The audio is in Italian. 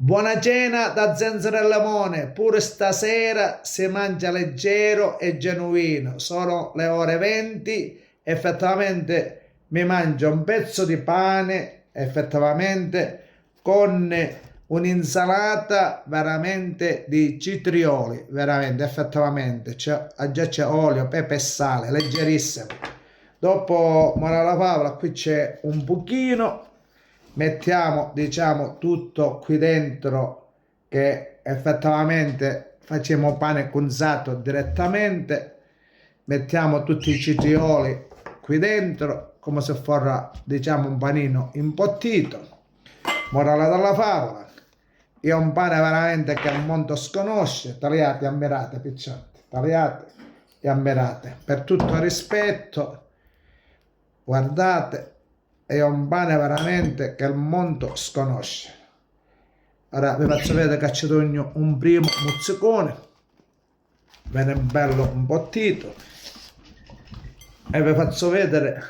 Buona cena da Zenzero e Limone, pure stasera si mangia leggero e genuino. Sono le ore 20, effettivamente mi mangio un pezzo di pane, effettivamente con un'insalata veramente di citrioli, veramente, effettivamente. Già c'è olio, pepe e sale, leggerissimo. Dopo, mora la favola, qui c'è un buchino, mettiamo diciamo tutto qui dentro che effettivamente facciamo pane cunzato direttamente, mettiamo tutti i citrioli qui dentro come se fosse diciamo un panino imbottito. Morale della favola, è un pane veramente che il mondo sconosce. Tagliate e ammirate picciotti, tagliate e ammirate, per tutto il rispetto, guardate, è un pane veramente che il mondo sconosce. Ora vi faccio vedere che c'è un primo mozzicone, bene bello imbottito, e vi faccio vedere